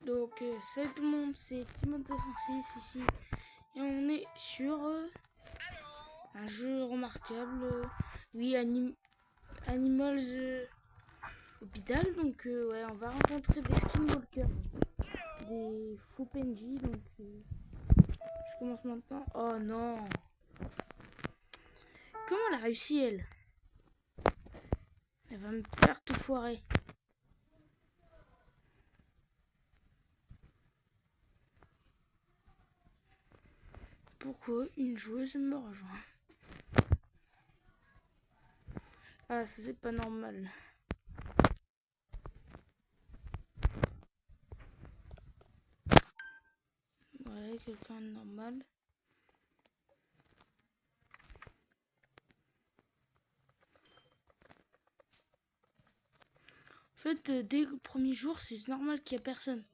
Donc salut tout le monde, c'est Timothée 106 ici et on est sur un jeu remarquable, oui, Animals Hospital. Donc ouais, on va rencontrer des skinwalkers, des faux PNJ. Donc je commence maintenant. Oh non, comment elle a réussi elle? Elle va me faire tout foirer. Pourquoi une joueuse me rejoint? Ah, ça c'est pas normal. Ouais, quelqu'un de normal. En fait, dès le premier jour, c'est normal qu'il n'y a personne.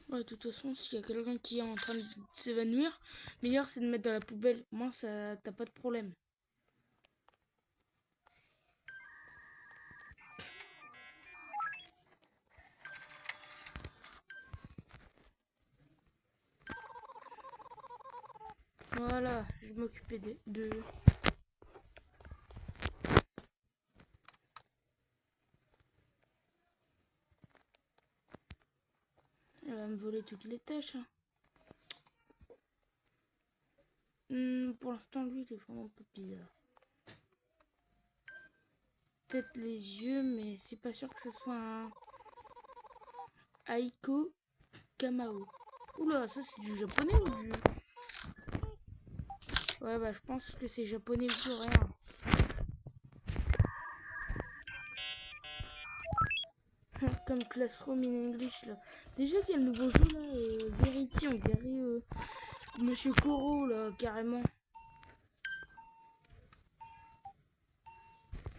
Ouais, de toute façon, s'il y a quelqu'un qui est en train de s'évanouir, meilleur c'est de mettre dans la poubelle. Au moins, ça, t'as pas de problème. Voilà, je vais m'occuper de... Elle va me voler toutes les tâches. Pour l'instant, lui, il est vraiment un peu bizarre. Peut-être les yeux, mais c'est pas sûr que ce soit un Aiko Kamao. Oula, ça c'est du japonais ou du... Ouais, bah je pense que c'est japonais ou coréen. Comme Classroom in English là. Déjà qu'il y a le nouveau jeu là, Verity, on dirait Monsieur Koro là, carrément.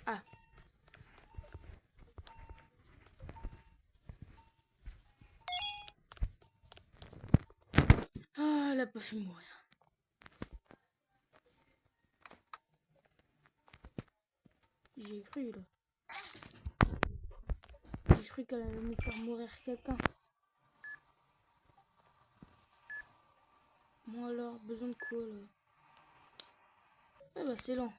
Ah. Ah, elle a pas fait mourir. J'ai cru là. J'ai cru qu'elle allait me faire mourir quelqu'un. Moi alors, besoin de quoi là? Ah bah c'est lent.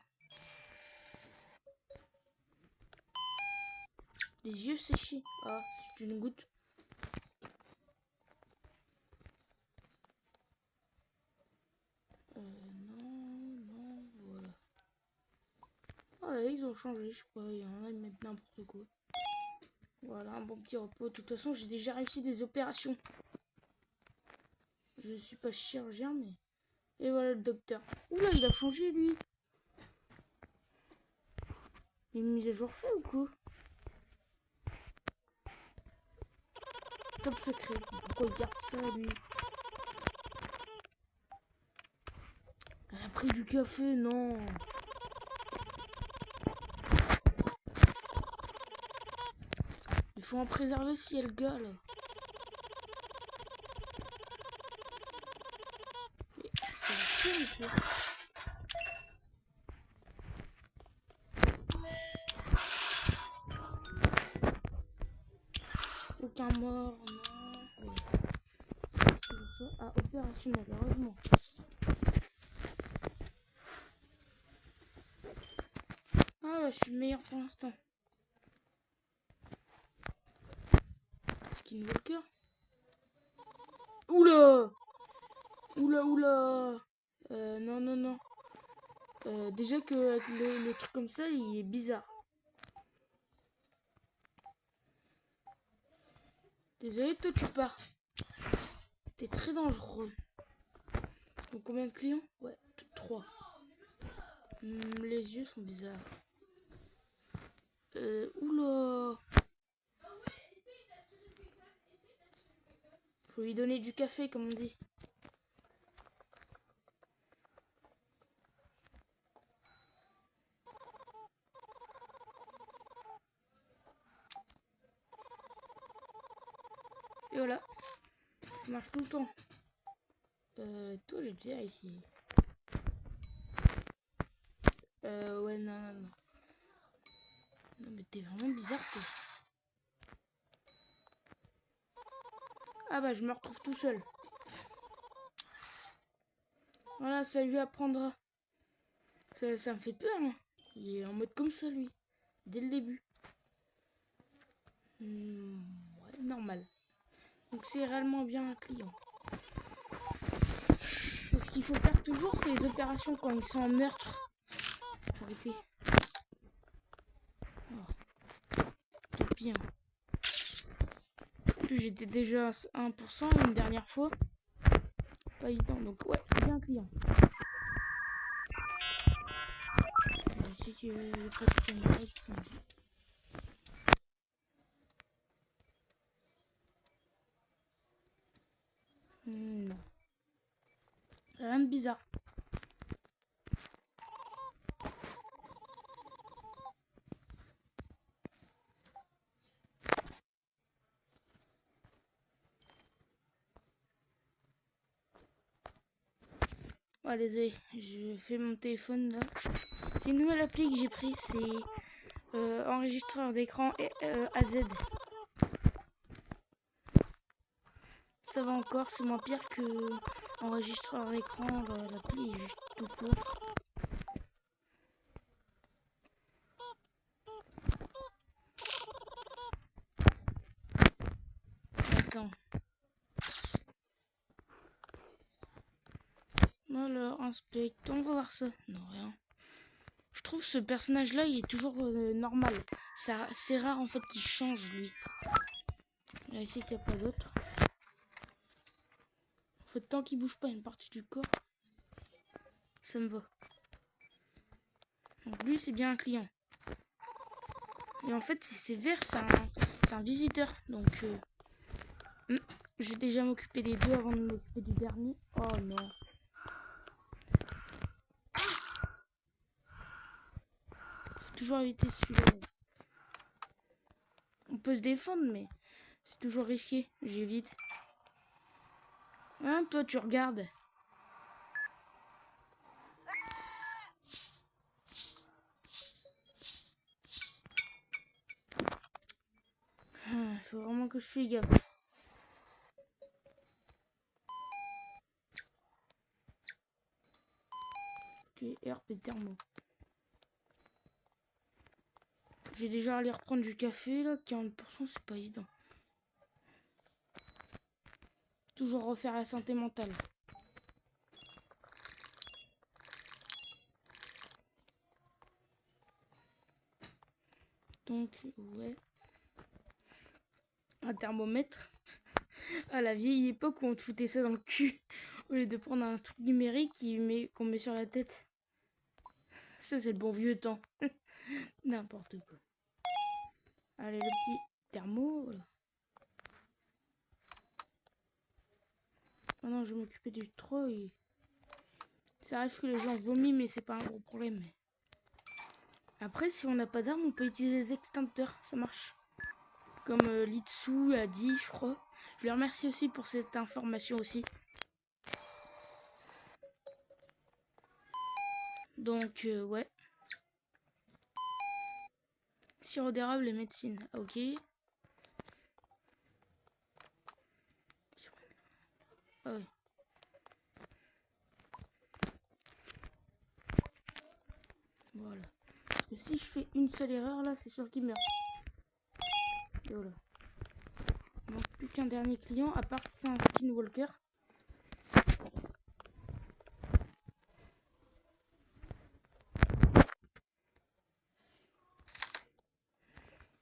Les yeux séchés. Ah, c'est une goutte. Non, voilà. Ah ouais, ils ont changé, je sais pas, il y en a, ils mettent n'importe quoi. Voilà, un bon petit repos. De toute façon, j'ai déjà réussi des opérations. Je suis pas chirurgien, mais... Et voilà le docteur. Oula, il a changé, lui. Une mise à jour fait ou quoi? Top secret. Pourquoi il garde ça, lui? Elle a pris du café, non. Il faut en préserver si elle gale. C'est la chienne, quoi. Aucun mort, non. Ouais. Ah, opérationnel, heureusement. Ah ouais, je suis le meilleur pour l'instant. Skinwalker. Oula. Oula. Non. Déjà que le truc comme ça, il est bizarre. Désolé, toi tu pars. T'es très dangereux. Donc combien de clients? Ouais, 3. Les yeux sont bizarres. Oula. Faut lui donner du café, comme on dit. Et voilà. Ça marche tout le temps. Toi, j'ai déjà ici. Ouais, non, non, non. Non, mais t'es vraiment bizarre, toi. Ah bah, je me retrouve tout seul. Voilà, ça lui apprendra. Ça me fait peur, hein. Il est en mode comme ça, lui. Dès le début. Ouais, normal. Donc c'est réellement bien un client. Et ce qu'il faut faire toujours, c'est les opérations quand ils sont en meurtre. Faut arrêter. Oh, c'est bien. J'étais déjà à 1% une dernière fois. Pas évident. Donc ouais, c'est bien un client. Je sais qu'il n'y a pas de caméra qui sont dit. Non. Rien de bizarre. Ouais, désolé, je fais mon téléphone là. C'est une nouvelle appli que j'ai prise, c'est enregistreur d'écran AZ. Ça va encore, c'est moins pire que enregistreur d'écran, l'appli est juste tout court. Attends. Alors, inspecte, on va voir ça. Non, rien. Je trouve ce personnage-là, il est toujours normal. C'est rare en fait qu'il change, lui. Là, ici, qu'il n'y a pas d'autre. En fait, tant qu'il bouge pas une partie du corps, ça me va. Donc, lui, c'est bien un client. Et en fait, si c'est vert, c'est un visiteur. Donc, je vais déjà m'occuper des deux avant de m'occuper du dernier. Oh non. Faut toujours éviter celui-là. On peut se défendre, mais c'est toujours risqué. J'évite. Hein, toi, tu regardes. Faut vraiment que je fasse gaffe. Ok, herbe et thermo. J'ai déjà allé reprendre du café là, 40% c'est pas évident. Toujours refaire la santé mentale. Donc ouais. Un thermomètre. À la vieille époque où on te foutait ça dans le cul. Au lieu de prendre un truc numérique qu'on met sur la tête. Ça c'est le bon vieux temps. N'importe quoi. Allez, le petit thermo. Voilà. Maintenant, je vais m'occuper du treuil. Ça arrive que les gens vomissent, mais c'est pas un gros problème. Après, si on n'a pas d'armes, on peut utiliser les extincteurs. Ça marche. Comme Litsu a dit, je crois. Je le remercie aussi pour cette information aussi. Donc, ouais. Sirop d'érable et médecine. Ok. Ah oui. Voilà. Parce que si je fais une seule erreur, là, c'est sûr qu'il meurt. Et voilà. Il manque plus qu'un dernier client, à part si c'est un skinwalker.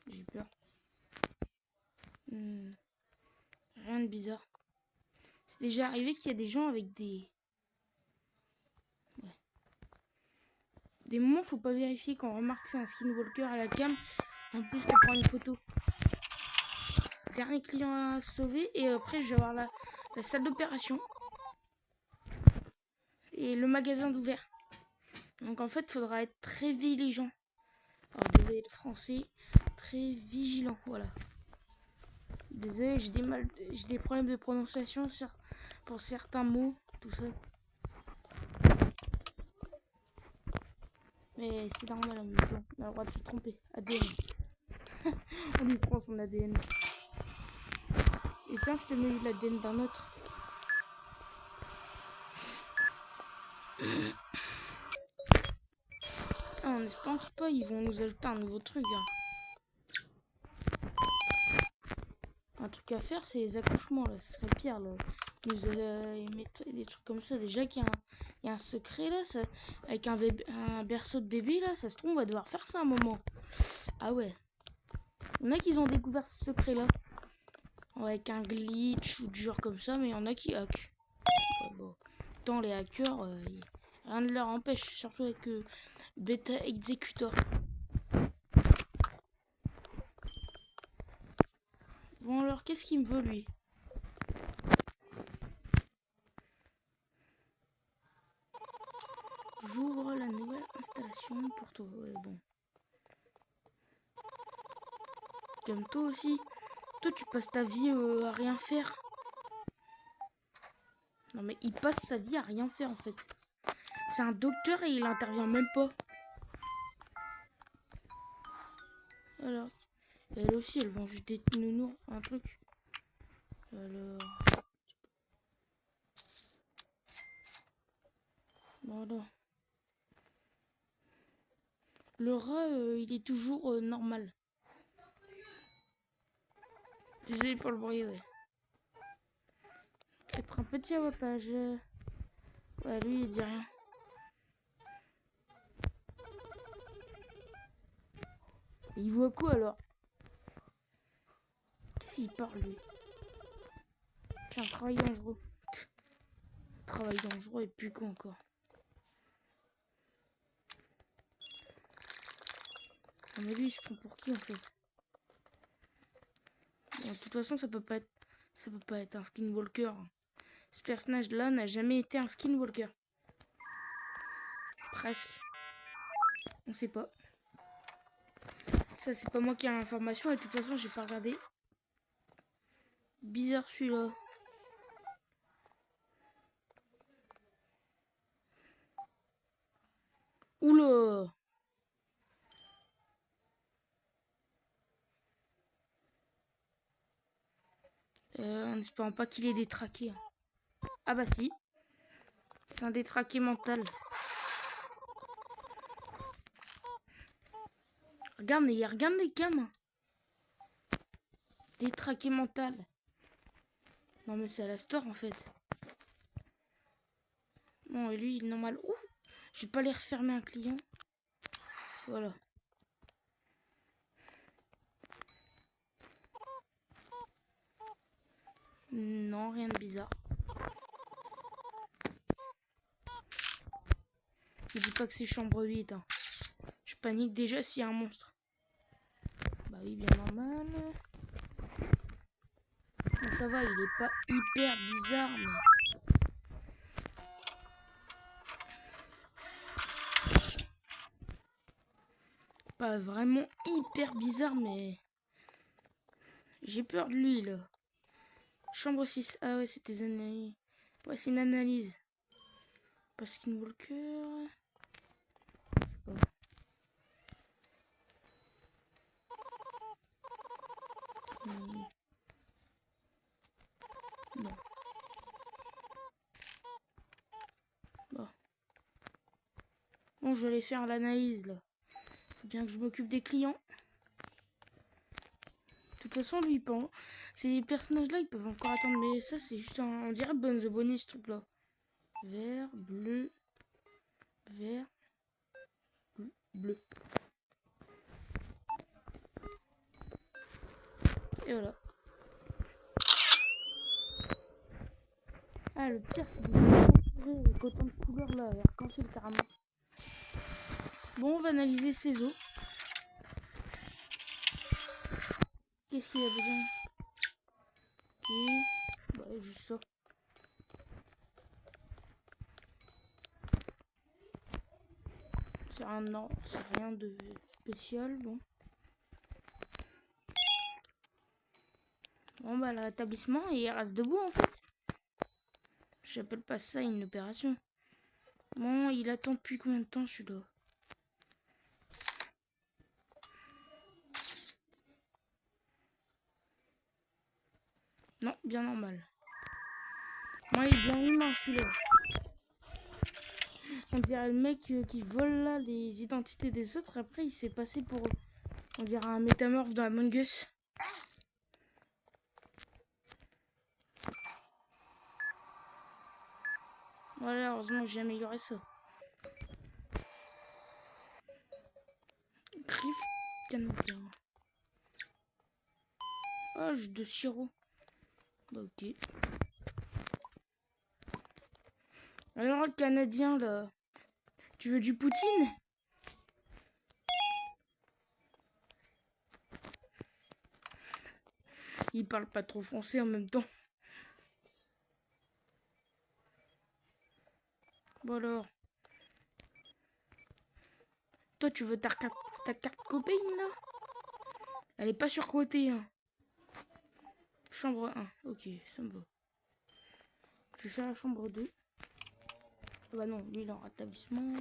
J'ai peur. Rien de bizarre. C'est déjà arrivé qu'il y a des gens avec des... Ouais. Des moments, faut pas vérifier quand on remarque que c'est un skinwalker à la cam. En plus, qu'on prend une photo. Dernier client à sauver. Et après, je vais avoir la salle d'opération. Et le magasin d'ouvert. Donc en fait, il faudra être très vigilant. Alors désolé le français. Très vigilant, voilà. Désolé, j'ai des problèmes de prononciation pour certains mots, tout ça. Et c'est normal, on a le droit de se tromper. ADN. On lui prend son ADN. Et tiens, je te mets l'ADN d'un autre. Ah, on espère pas, ils vont nous ajouter un nouveau truc. Hein. Un truc à faire, c'est les accouchements, là. Ce serait pire, là. Nous mettre des trucs comme ça. Déjà qu'il y a un secret, là. Ça, avec un berceau de bébé, là. Ça se trouve, on va devoir faire ça un moment. Ah ouais. Il y en a qui ont découvert ce secret-là. Avec un glitch ou du genre comme ça, mais il y en a qui hackent. Bon. Tant les hackers, rien ne leur empêche. Surtout avec Beta Executor. Bon alors, qu'est-ce qu'il me veut, lui? J'ouvre la nouvelle installation pour toi. Ouais, bon. Comme toi aussi. Toi, tu passes ta vie à rien faire. Non, mais il passe sa vie à rien faire, en fait. C'est un docteur et il intervient même pas. Alors, elle aussi, elle vend juste des nounours, un truc. Alors... Voilà. Le rat, il est toujours normal. Désolé pour le bruit, ouais. Peut-être un petit avantage. Ouais, lui, il dit rien. Et il voit quoi, alors? Qu'est-ce qu'il parle, lui? C'est un travail dangereux. Travail dangereux et plus con encore. Non, mais lui, il se prend pour qui, en fait? Bon, de toute façon, ça peut pas être un skinwalker. Ce personnage-là n'a jamais été un skinwalker. Presque. On sait pas. Ça, c'est pas moi qui ai l'information. Et de toute façon, j'ai pas regardé. Bizarre celui-là. Oula! En espérant pas qu'il ait détraqué. Ah bah si. C'est un détraqué mental. Regarde les cams. Détraqué mental. Non mais c'est à la store en fait. Bon et lui il est normal. Ouh, je vais pas les refermer un client. Voilà. Non, rien de bizarre. Ne dis pas que c'est chambre 8. Hein. Je panique déjà s'il y a un monstre. Bah oui, bien normal. Bon, ça va, il est pas hyper bizarre, mais... Pas vraiment hyper bizarre, mais... J'ai peur de lui, là. Chambre 6. Ah ouais, c'était une analyse. Ouais, c'est une analyse. Pas skinwalker. Bon. Non. Bon. Bon, je vais aller faire l'analyse, là. Faut bien que je m'occupe des clients. De toute façon, lui, ces personnages-là, ils peuvent encore attendre. Mais ça, c'est juste un... On dirait Bugs the Bunny, ce truc-là. Vert, bleu, vert, bleu. Et voilà. Ah, le pire, c'est qu'il est avec autant de couleurs là, arc-en-ciel carrément. Bon, on va analyser ses os. Qu'est-ce qu'il a besoin? Ok. Bah, juste ça. C'est rien de spécial, bon. Bon, bah, le rétablissement, il reste debout en fait. J'appelle pas ça une opération. Bon, il attend depuis combien de temps celui-là? bien normal. Moi, il est bien humain, celui-là. On dirait le mec qui vole là les identités des autres. Après, il s'est passé pour, on dirait un métamorphe dans Among Us. Voilà, heureusement que j'ai amélioré ça. Griffe canadien. Ah, jus de sirop. Bah, ok. Alors, le Canadien, là. Tu veux du Poutine? Il parle pas trop français en même temps. Bon alors. Toi, tu veux ta carte copine, là? Elle est pas surcotée, hein. Chambre 1. Ok, ça me va. Je vais faire la chambre 2. Ah bah non, lui, il est en rétablissement.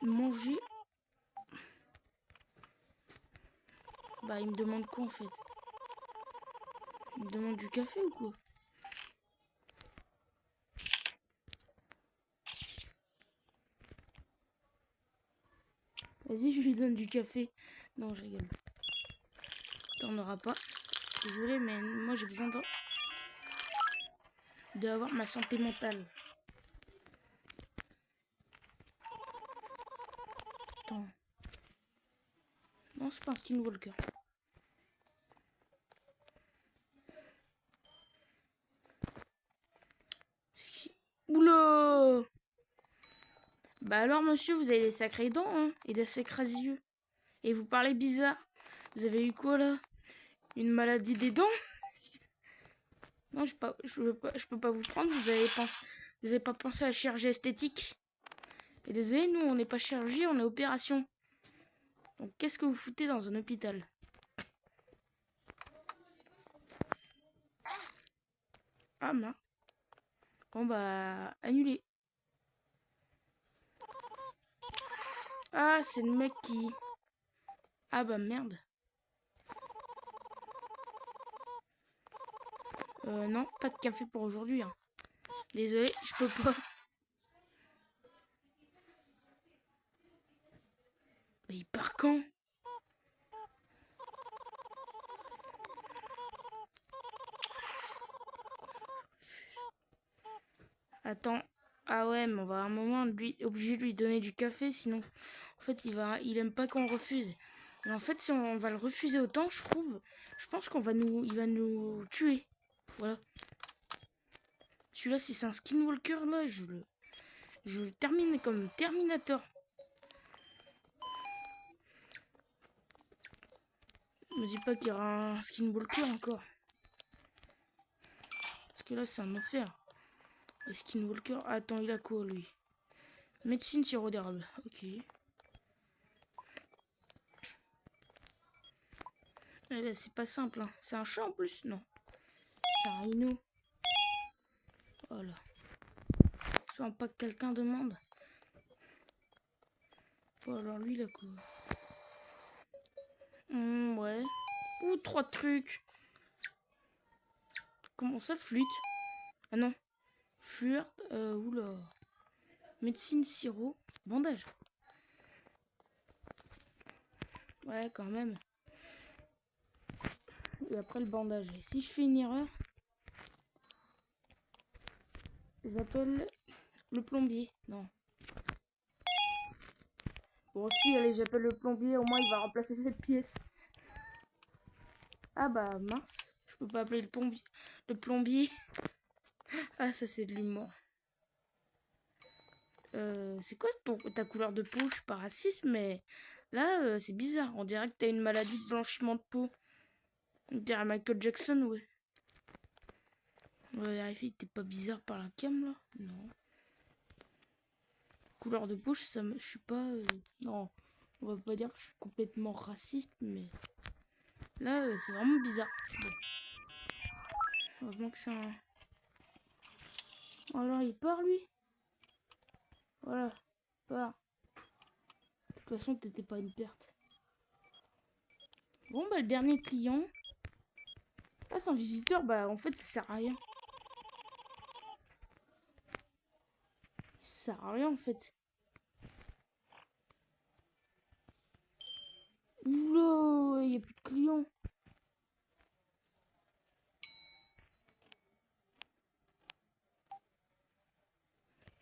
Manger. Bah, il me demande quoi, en fait? Il me demande du café ou quoi? Vas-y, je lui donne du café. Non, je rigole. T'en auras pas. Désolé, mais moi, j'ai besoin d'avoir ma santé mentale. Attends. Non, c'est pas un skinwalker. Oula! Bah alors, monsieur, vous avez des sacrés dents, hein, et des sacrés yeux. Et vous parlez bizarre. Vous avez eu quoi, là? Une maladie des dents? Non, je peux pas vous prendre. Vous avez pas pensé à la chirurgie esthétique. Et désolé, nous, on n'est pas chirurgie, on est opération. Donc, qu'est-ce que vous foutez dans un hôpital? Ah, mince. Bon, bah, annulé. Ah, c'est le mec qui... Ah, bah, merde. Non, pas de café pour aujourd'hui, hein. Désolé, je peux pas. Mais il part quand? Attends. Ah ouais, mais on va à un moment obligé de lui donner du café, sinon, en fait, il aime pas qu'on refuse. Et en fait, si on va le refuser autant, je pense il va nous tuer. Voilà. Celui-là, si c'est un skinwalker, là, je le termine comme Terminator. Me dis pas qu'il y aura un skinwalker encore. Parce que là, c'est un enfer. Le skinwalker. Attends, il a quoi, lui? Médecine sirop d'érable. Ok. Eh ben, c'est pas simple, hein. C'est un chat en plus? Non. C'est un rhino. Voilà. Soit pas que quelqu'un demande. Bon, alors lui, il a quoi? Ouais. Ouh, 3 trucs. Comment ça, flûte? Ah non. Flirt. Oula. Médecine, sirop. Bandage. Ouais, quand même. Et après le bandage. Et si je fais une erreur, j'appelle le plombier. Non. Bon, si, allez, j'appelle le plombier. Au moins, il va remplacer cette pièce. Ah bah, mince. Je peux pas appeler le plombier. Le plombier. Ah, ça, c'est de l'humour. C'est quoi ta couleur de peau? Je suis pas raciste, mais là, c'est bizarre. On dirait que t'as une maladie de blanchiment de peau. On dirait Michael Jackson, ouais. On va vérifier que t'es pas bizarre par la cam, là. Non. Couleur de peau, je suis pas... Non, on va pas dire que je suis complètement raciste, mais... Là, c'est vraiment bizarre. Bon. Heureusement que c'est un... Alors, il part, lui? Voilà. Voilà. De toute façon, t'étais pas une perte. Bon, bah, le dernier client. Ah, sans visiteur, bah, en fait, ça sert à rien. Ça sert à rien, en fait. Oula, il n'y a plus de clients.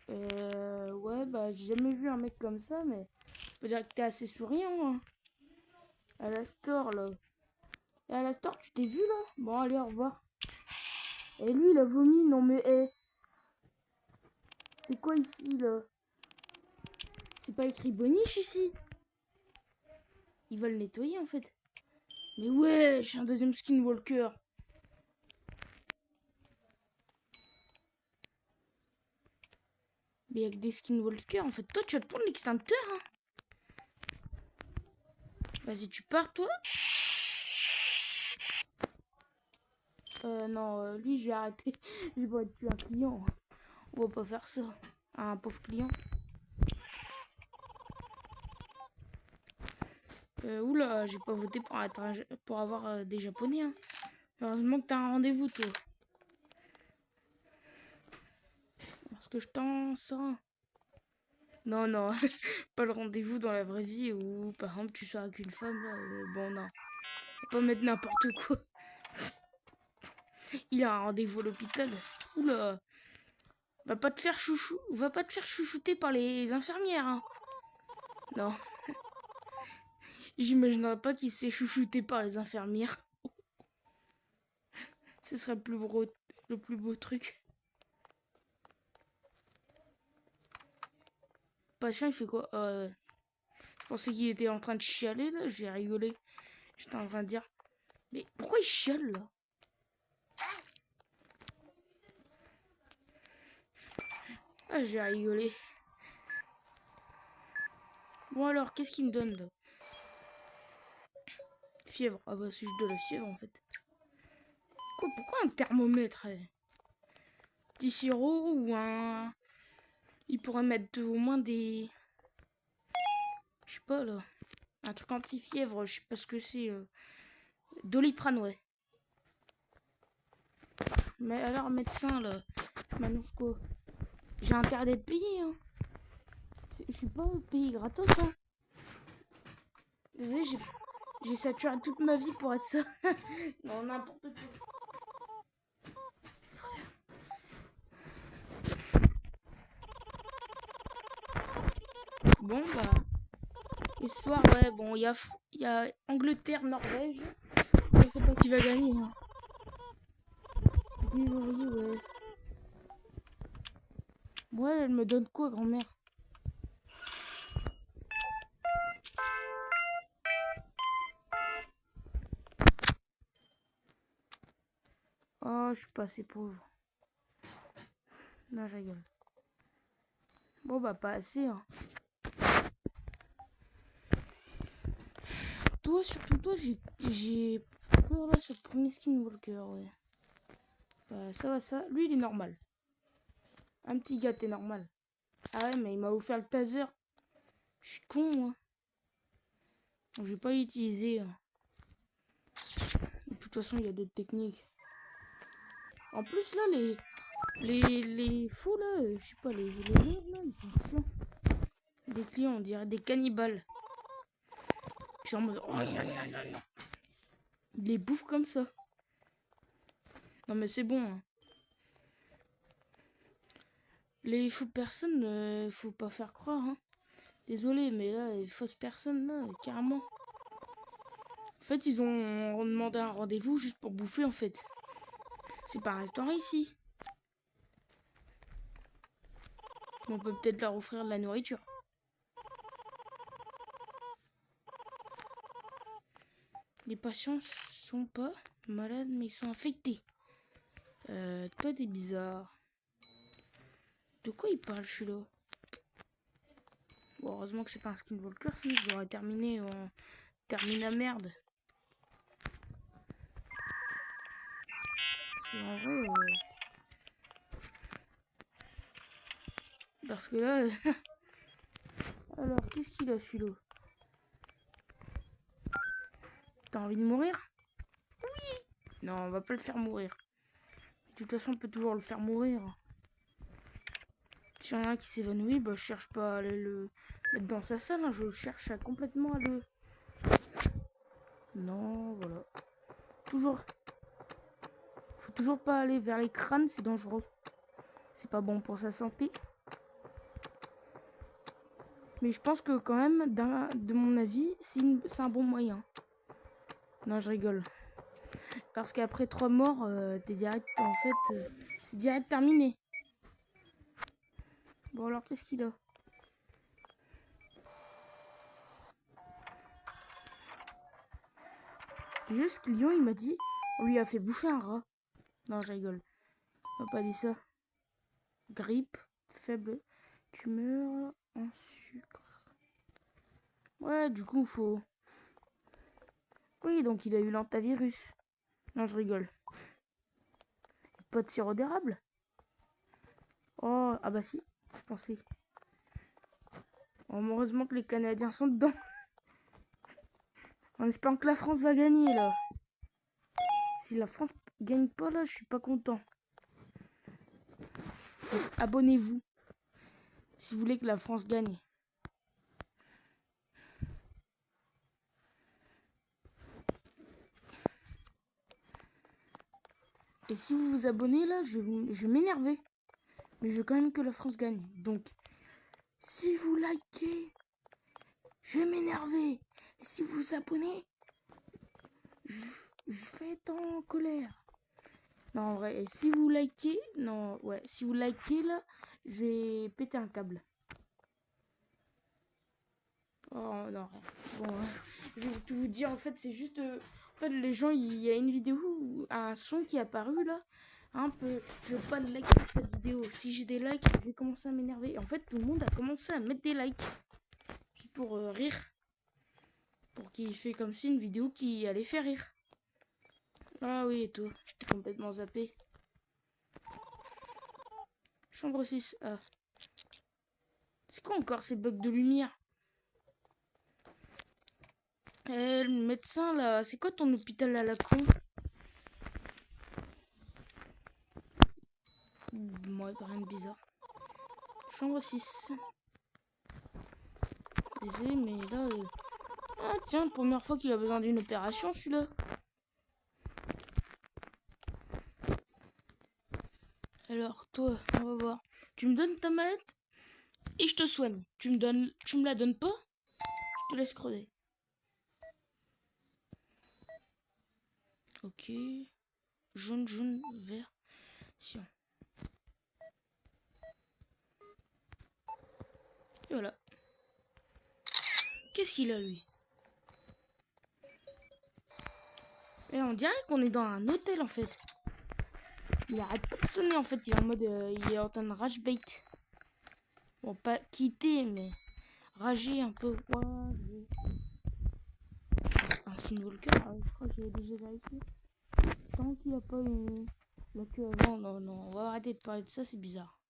Ouais, bah, j'ai jamais vu un mec comme ça, mais je peux dire que t'es assez souriant, hein. À la store, là. Et à la store, tu t'es vu, là? Bon, allez, au revoir. Et lui, il a vomi. Non, mais, c'est quoi ici, là? C'est pas écrit Boniche, ici? Ils veulent nettoyer, en fait. Mais ouais, j'ai un deuxième skinwalker. Mais avec des skinwalkers, en fait, toi, tu vas te prendre l'extincteur, hein. Vas-y, tu pars, toi. Non, lui, j'ai arrêté. Je vais tuer un client. On va pas faire ça. Un pauvre client. Oula, j'ai pas voté pour avoir des japonais, hein. Heureusement que t'as un rendez-vous, toi. Parce que je t'en sors un. Non, non, pas le rendez-vous dans la vraie vie où, par exemple, tu sors avec une femme, là. Bon, non. Faut pas mettre n'importe quoi. Il a un rendez-vous à l'hôpital. Oula. Va pas te faire chouchouter par les infirmières, hein. Non. J'imaginerais pas qu'il s'est chouchouté par les infirmières. Ce serait le plus beau truc. Patient, il fait quoi? Je pensais qu'il était en train de chialer, là. Je vais rigoler. J'étais en train de dire, mais pourquoi il chiale, là? Ah, je vais rigoler. Bon alors, qu'est-ce qu'il me donne, là? Fièvre. Ah bah, c'est juste de la fièvre, en fait. Pourquoi un thermomètre? Petit sirop ou un... Il pourrait mettre au moins des... Je sais pas, là. Un truc anti-fièvre, je sais pas ce que c'est. Doliprane, ouais. Mais alors, médecin, là, je m'annonce quoi? J'ai intérêt d'être payé, hein. Je suis pas payé gratos, hein. Désolé, j'ai saturé toute ma vie pour être ça. Non, n'importe quoi. Bon, bah... Et ce soir, ouais, bon, il y a Angleterre-Norvège. Je sais pas qui va gagner, hein. Oui, ouais. Ouais, elle me donne quoi, grand-mère? Oh, je suis pas assez pauvre. Non, je rigole. Bon, bah, pas assez, hein. Toi, surtout toi, j'ai peur là sur le premier skinwalker, ouais. Bah, ça va, ça. Lui, il est normal. Un petit gars, t'es normal. Ah ouais, mais il m'a offert le taser. Je suis con, moi. Donc, j'ai pas utilisé. De toute façon, il y a d'autres techniques. En plus, là, les fous, là, je sais pas, les nerfs, là, ils sont chiants. Des clients, on dirait des cannibales. Ils sont en mode... Ils les bouffent comme ça. Non, mais c'est bon, hein. Les fausses personnes, faut pas faire croire, hein. Désolé, mais là, les fausses personnes, là, carrément. En fait, ils ont demandé un rendez-vous juste pour bouffer, en fait. C'est pas un restaurant ici. On peut peut-être leur offrir de la nourriture. Les patients sont pas malades, mais ils sont infectés. Toi, t'es bizarre. De quoi il parle, celui-là? Bon, heureusement que c'est pas un skinwalker, sinon j'aurais terminé en... Termine à merde. Parce que, en vrai... Parce que là... Alors, qu'est-ce qu'il a celui-là? T'as envie de mourir? Oui! Non, on va pas le faire mourir. De toute façon, on peut toujours le faire mourir. S'il y en a un qui s'évanouit, bah je cherche pas à aller le mettre dans sa salle, hein, je cherche à complètement à le... Non, voilà. Toujours... Faut toujours pas aller vers les crânes, c'est dangereux. C'est pas bon pour sa santé. Mais je pense que quand même, de mon avis, c'est un bon moyen. Non, je rigole. Parce qu'après 3 morts, t'es direct, en fait, c'est direct terminé. Bon alors, qu'est-ce qu'il a? Juste que Lyon, il m'a dit, on lui a fait bouffer un rat. Non, je rigole. On n'a pas dit ça. Grippe, faible, tumeur, en sucre. Ouais, du coup, faut... Oui, donc il a eu l'antavirus. Non, je rigole. Pas de sirop d'érable? Oh, ah bah si, je pensais. Oh, heureusement que les Canadiens sont dedans. En espérant que la France va gagner, là. Si la France gagne pas, là, je suis pas content. Abonnez-vous si vous voulez que la France gagne. Et si vous vous abonnez là, je vais m'énerver. Mais je veux quand même que la France gagne. Donc, si vous likez, je vais m'énerver. Et si vous vous abonnez, je vais être en colère. Non, en vrai, et si vous likez, non, ouais, si vous likez là, je vais péter un câble. Oh non, bon, je vais tout vous dire, en fait, c'est juste... en fait, les gens, il y a une vidéo, un son qui est apparu là. Un peu, je veux pas de likes pour cette vidéo. Si j'ai des likes, je vais commencer à m'énerver. En fait, tout le monde a commencé à mettre des likes. Juste pour rire. Pour qu'il fait comme si une vidéo qui allait faire rire. Ah oui, et tout. J'étais complètement zappé. Chambre 6. Ah. C'est quoi encore ces bugs de lumière? Le médecin là, c'est quoi ton hôpital à la con? Moi, rien de bizarre. Chambre 6. Désolé, mais là... Ah tiens, première fois qu'il a besoin d'une opération, celui-là. Alors, toi, on va voir. Tu me donnes ta mallette et je te soigne. Tu me la donnes pas, je te laisse crever. Ok. Jaune, jaune, vert. Sion. Et voilà. Qu'est-ce qu'il a, lui? Et on dirait qu'on est dans un hôtel, en fait. Il arrête pas de sonner, en fait. Il est en mode... il est en train de rage bait. Bon, pas quitter, mais... rager un peu. Ouais, un Skinwalker, je crois que j'ai déjà vérifié. Tant qu'il a pas une... la queue avant. Non, non, on va arrêter de parler de ça, c'est bizarre.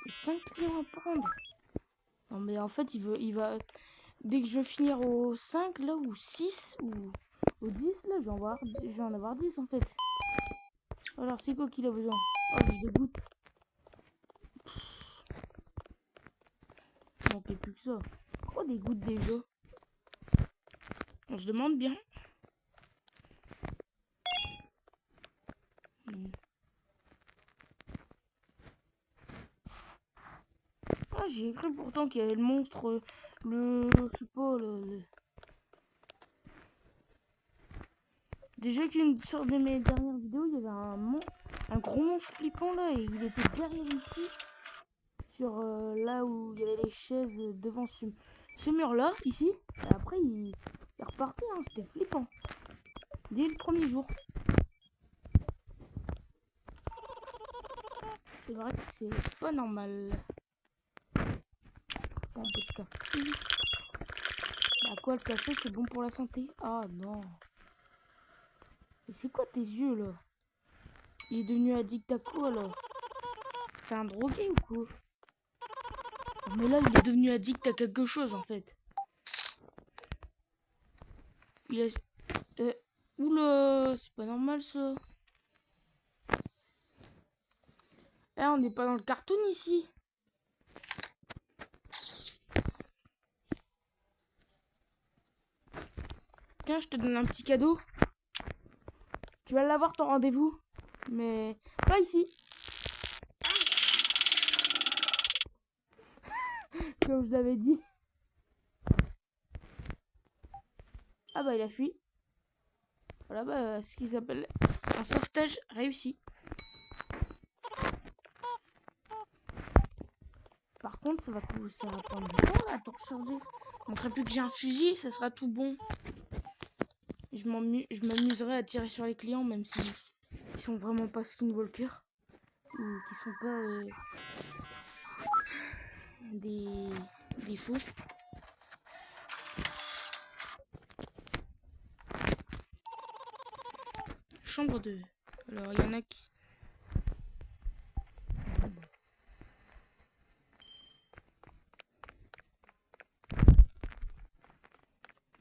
Et 5 clients à prendre. Non, mais en fait, il va... Dès que je vais finir au 5, là, ou 6, ou au 10, là, je vais en avoir 10, en fait. Alors, c'est quoi qu'il a besoin? Oh, j'ai des gouttes. Il manquait plus que ça. Oh, des gouttes déjà. On se demande bien. Ah, j'ai cru pourtant qu'il y avait le monstre, je sais pas, Déjà qu'une sorte de mes dernières vidéos, il y avait un gros monstre flippant là, et il était derrière ici, sur là où il y avait les chaises devant ce mur là, ici. Et après, il repartait, hein, c'était flippant. Dès le premier jour. C'est vrai que c'est pas normal. Bon, un peu de café. Bah quoi, le café c'est bon pour la santé? Ah non. Mais c'est quoi tes yeux là? Il est devenu addict à quoi là? C'est un drogué ou quoi? Mais là, il est devenu addict à quelque chose, en fait. Il a... Oula, c'est pas normal, ça. Eh, on n'est pas dans le cartoon, ici. Tiens, je te donne un petit cadeau. Tu vas l'avoir, ton rendez-vous. Mais pas ici. Comme je l'avais dit. Ah bah, il a fui. Voilà, bah, ce qu'ils appellent un sauvetage réussi. Par contre, ça va prendre du temps là, pour recharger. Il manquerait plus que j'ai un fusil, ça sera tout bon. Je m'amuserai à tirer sur les clients, même si ils sont vraiment pas skinwalkers. Ou qui sont pas des fous. Chambre 2. Alors, il y en a qui...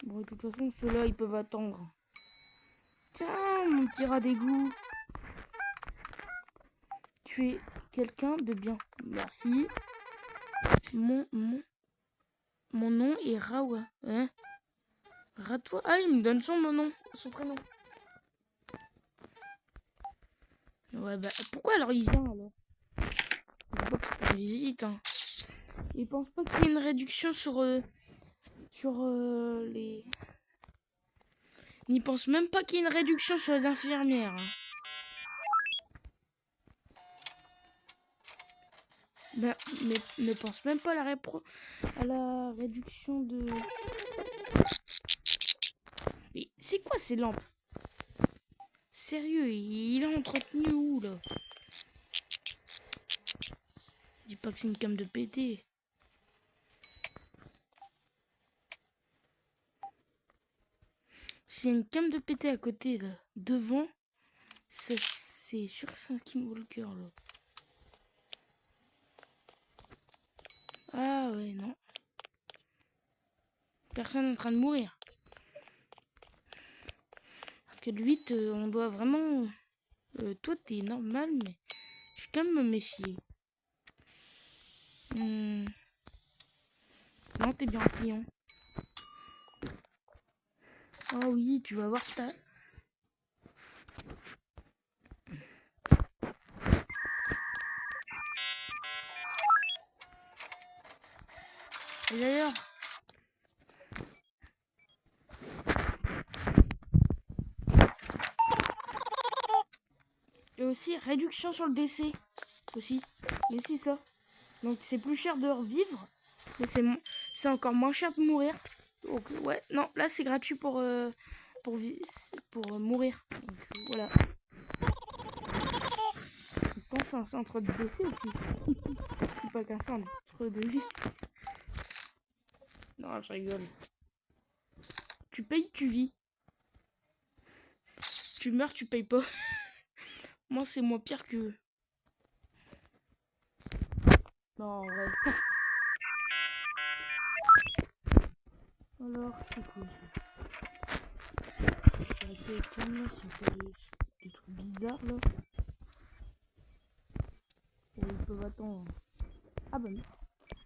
Bon, de toute façon, ceux-là, ils peuvent attendre. Tiens, mon petit rat d'égout. Tu es quelqu'un de bien. Merci. Mon nom est Rawa. Hein? Ratois. Ah, il me donne son nom, son prénom. Ouais, bah, pourquoi alors il vient alors? Je vois que c'est pas visite, hein. Il pense pas qu'il y ait une réduction sur les... Il pense même pas qu'il y ait une réduction sur les infirmières. Hein. Ben, mais ne pense même pas à la réduction de... Mais c'est quoi ces lampes? Sérieux, il est entretenu où là? Dis pas que c'est une cam de pété. S'il y a une cam de pété à côté là, devant, c'est sûr que c'est un skinwalker là. Ah ouais, non. Personne en train de mourir. Parce que le 8, on doit vraiment... toi, t'es normal, mais je suis quand même me méfier. Non, t'es bien client. Ah oui, tu vas voir ça. Et d'ailleurs... Et aussi, réduction sur le décès. Aussi. Il y a aussi ça. Donc c'est plus cher de revivre. Mais c'est encore moins cher de mourir. Donc ouais, non, là c'est gratuit pour mourir. Donc voilà. Je pense à un centre de décès aussi. C'est pas qu'un centre de vie. Non, je rigole. Tu payes, tu vis. Tu meurs, tu payes pas. Moi, c'est moins pire que... Non, en vrai. Alors, c'est quoi ça? C'est des trucs bizarres là. Et ils peuvent attendre. Ah bah non.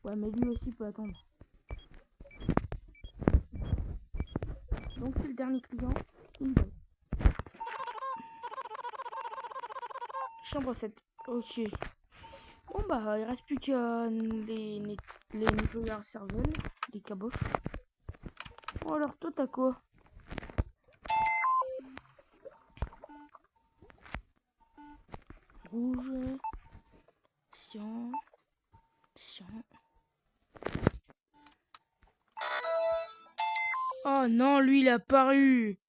Ouais, mais lui aussi peut attendre. Donc c'est le dernier client. Chambre 7. Ok. Bon bah il reste plus que les nettoyeurs cervelle, les caboches. Bon alors toi t'as quoi? Rouge. Cyan. Oh non, lui il a paru.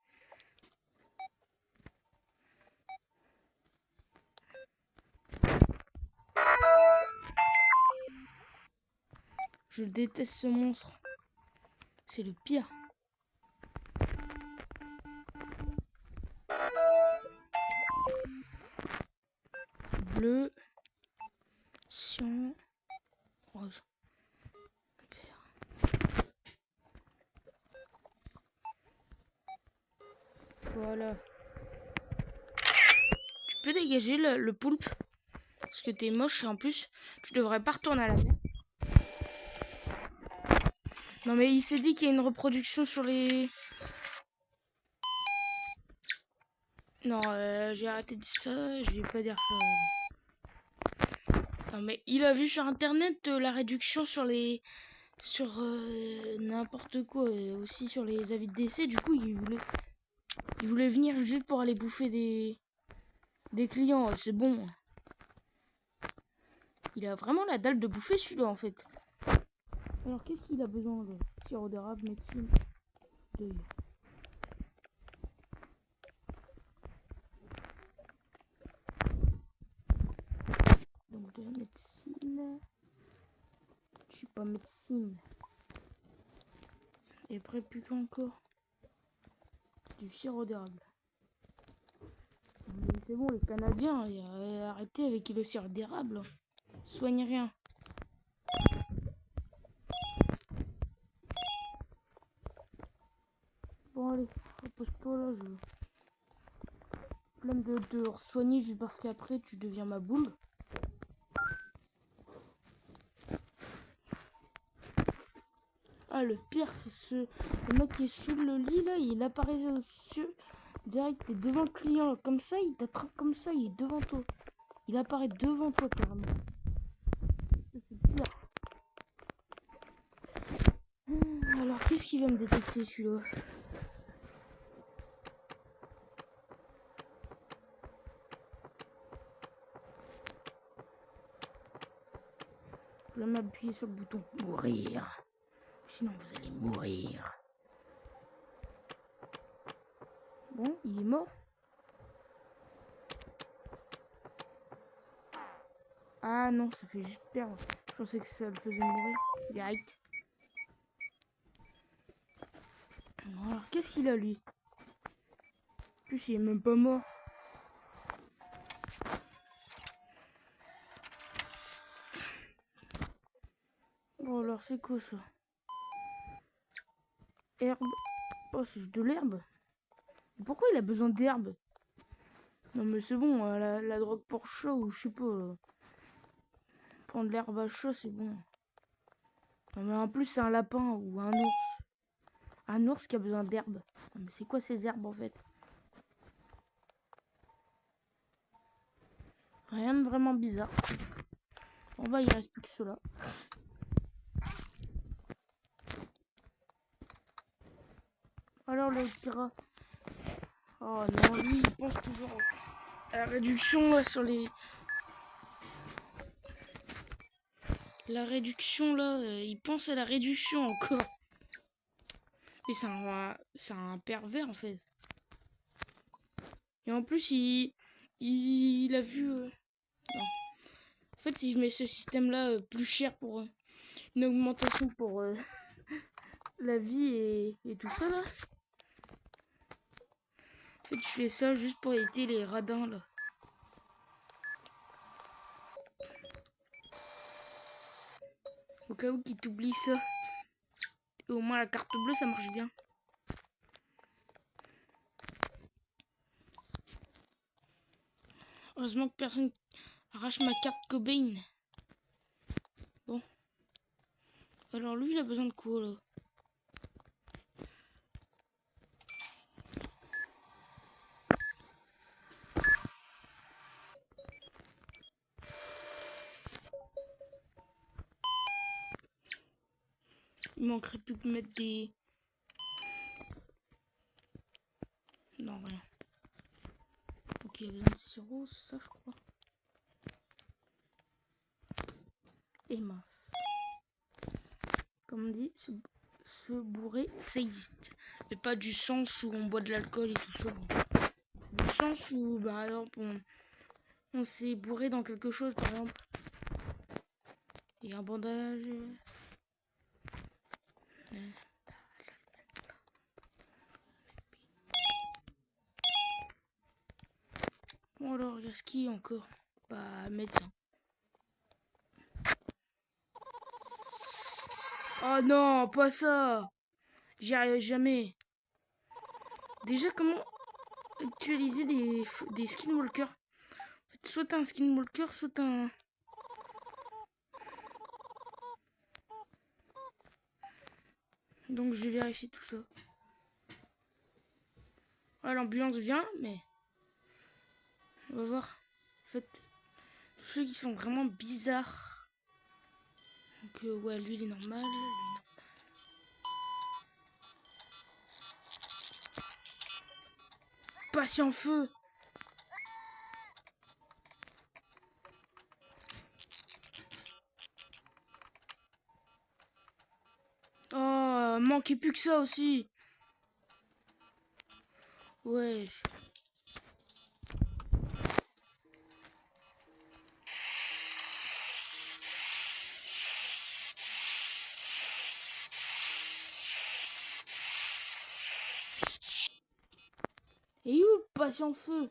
Je déteste ce monstre. C'est le pire. Bleu. Cyan. Rose. Vert. Voilà. Tu peux dégager le poulpe. Parce que t'es moche et en plus, tu devrais pas retourner à la mer. Non mais il s'est dit qu'il y a une reproduction sur les... Non, j'ai arrêté de dire ça, je vais pas dire ça. Non mais il a vu sur internet la réduction sur les... Sur n'importe quoi, aussi sur les avis de décès, du coup il voulait venir juste pour aller bouffer des clients, c'est bon. Il a vraiment la dalle de bouffer celui-là en fait. Alors qu'est-ce qu'il a besoin de sirop d'érable, médecine, deuil. Donc de la médecine. Je suis pas médecine. Et après plus qu'encore. Du sirop d'érable. C'est bon, les Canadiens, arrêtez avec le sirop d'érable. Soigne rien. Bon allez, repose-toi là, je... Flemme de te soigner juste parce qu'après tu deviens ma boule. Ah le pire c'est le mec qui est sous le lit là, il apparaît sur direct, t'es devant le client là, comme ça, il t'attrape comme ça, il est devant toi. Il apparaît devant toi carrément. C'est pire. Alors qu'est-ce qu'il va me détecter celui-là? Je vais m'appuyer sur le bouton mourir. Sinon vous allez mourir. Bon, il est mort. Ah non, ça fait juste perdre. Je pensais que ça le faisait mourir. Direct. Alors qu'est-ce qu'il a lui? En plus il est même pas mort. Bon alors c'est quoi ça? Herbe. Oh c'est juste de l'herbe. Pourquoi il a besoin d'herbe? Non mais c'est bon, la drogue pour chat ou je sais pas. Prendre l'herbe à chat c'est bon. Non mais en plus c'est un lapin ou un ours. Un ours qui a besoin d'herbe. Non mais c'est quoi ces herbes en fait? Rien de vraiment bizarre. Bon bah il reste plus que cela. Alors le tira. Oh non, lui il pense toujours à la réduction là sur les... La réduction là, il pense à la réduction encore. Mais c'est un pervers en fait. Et en plus il a vu... Non. En fait si je mets ce système là plus cher pour une augmentation pour la vie et tout ça là. En fait je fais ça juste pour éviter les radins là. Au cas où qu'il t'oublie ça. Et au moins la carte bleue ça marche bien. Heureusement que personne arrache ma carte Cobain. Bon. Alors lui il a besoin de quoi là? Il manquerait plus que mettre des... Non rien. Ok il y a besoin de sirop, ça je crois. Et mince. Comme on dit, se bourrer, ça existe. Mais pas du sens où on boit de l'alcool et tout ça. Du sens où, par exemple, on s'est bourré dans quelque chose, par exemple. Et un bandage. Bon alors, il y a ce qui encore? Bah, médecin. Oh non, pas ça. J'y arrive jamais. Déjà, comment actualiser des skinwalkers? En fait, soit t'as un skinwalker, soit t'as un... Donc je vais vérifier tout ça. Voilà, l'ambulance vient, mais... On va voir. En fait, tous ceux qui sont vraiment bizarres. Donc ouais, lui il est normal. Lui, non. Patient feu. Oh, manquait plus que ça aussi. Ouais. Et où le patient feu?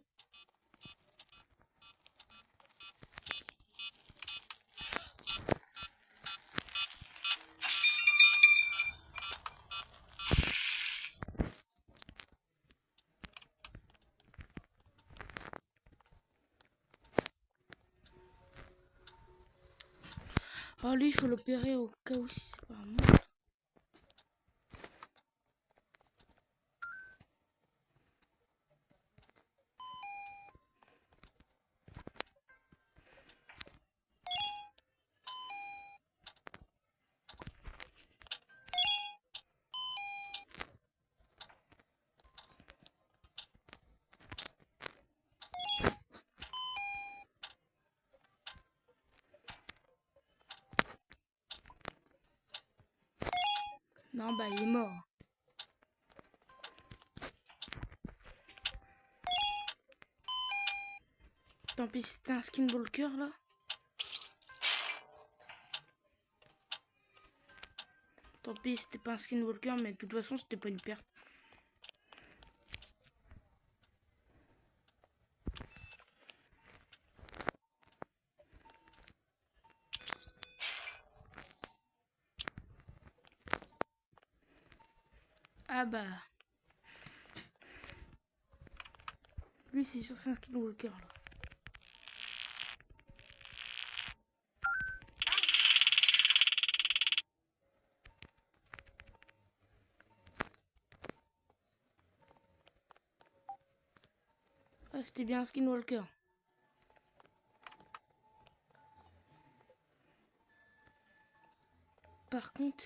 Oh, lui, il faut l'opérer au cas où si c'est pas un monstre. Non, bah, il est mort. Tant pis, c'était un skinwalker là. Tant pis, c'était pas un skinwalker, mais de toute façon, c'était pas une perte. Ah bah. Lui, c'est sûr, c'est un skinwalker là. Ah, c'était bien un skinwalker. Par contre.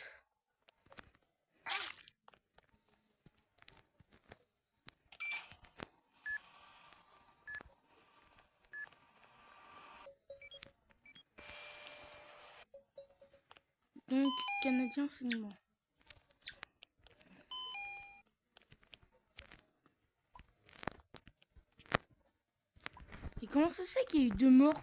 Donc, Canadien saignement. Et comment ça se fait qu'il y a eu 2 morts?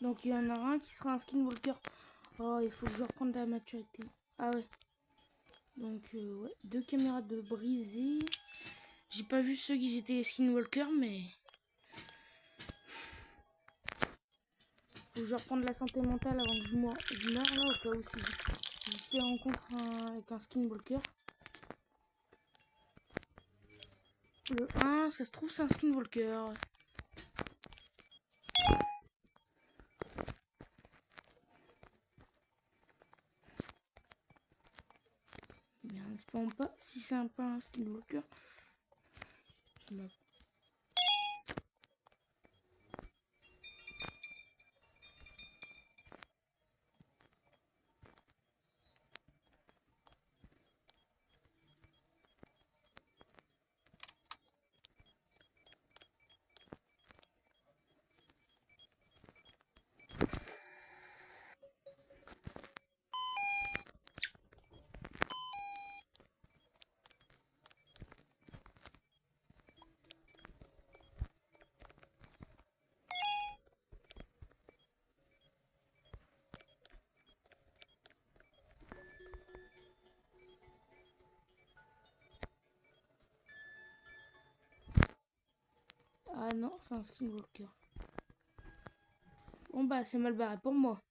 Donc, il y en a un qui sera un skinwalker. Oh, il faut que je reprenne de la maturité. Ah ouais. Donc, ouais, 2 caméras de brisées. J'ai pas vu ceux qui étaient skinwalker, mais... Faut que je reprenne la santé mentale avant que je meure là, au cas où si je fais rencontre avec un skinwalker. Le 1, ça se trouve, c'est un skinwalker. Bien, n'espérons pas. Si c'est pas un skinwalker, je me... non, c'est un skinwalker. Bon bah c'est mal barré pour moi.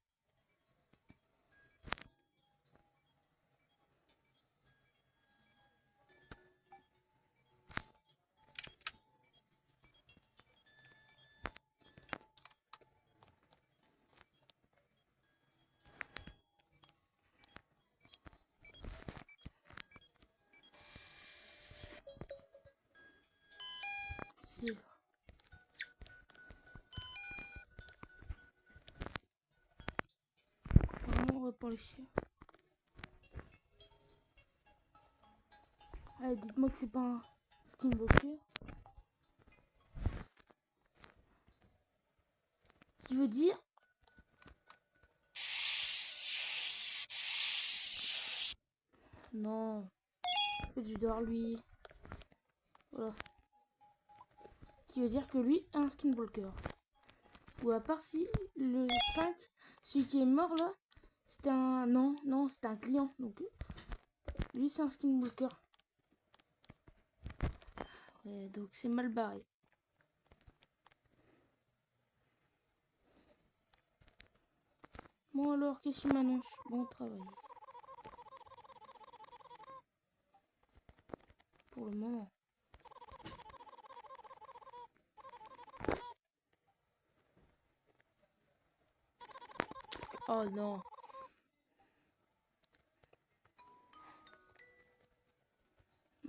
C'est vraiment on va pas les chiens. Allez, dites-moi que c'est pas un skinwalker. Ce qui veut dire... Non. En fait, je dois lui... Voilà. Ce qui veut dire que lui, un skinwalker. Ou à part si le 5, celui qui est mort là, c'était un... Non, c'était un client. Donc, lui, c'est un skinwalker. Ouais, donc c'est mal barré. Bon alors, qu'est-ce qu'il m'annonce? Bon travail. Pour le moment. Oh non.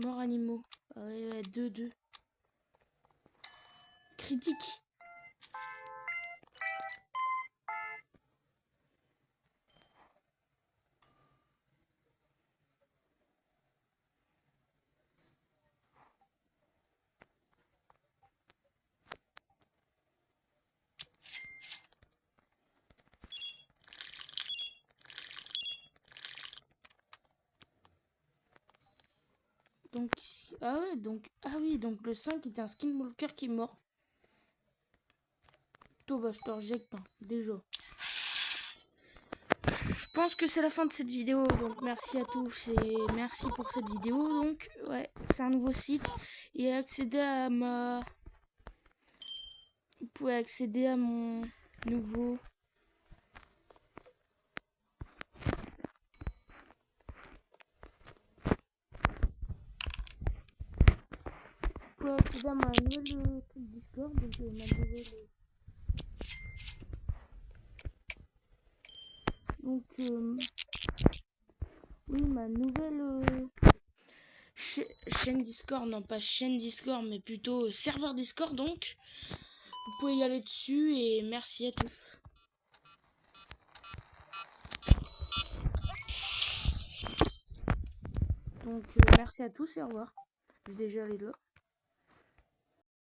Mort animaux. Ouais, 2-2. Critique. Donc, ah ouais, donc, ah oui, donc le 5 était un skinwalker qui est mort. Plutôt, bah, je te rejette, hein, déjà. Je pense que c'est la fin de cette vidéo, donc merci à tous et merci pour cette vidéo. Donc, ouais, c'est un nouveau site et accéder à ma... Vous pouvez accéder à mon nouveau... Vous pouvez accéder à ma nouvelle truc Discord, donc ma nouvelle... Donc, oui, ma nouvelle chaîne Discord, non pas chaîne Discord, mais plutôt serveur Discord, donc. Vous pouvez y aller dessus et merci à tous. Donc, merci à tous et au revoir. Je vais déjà aller là.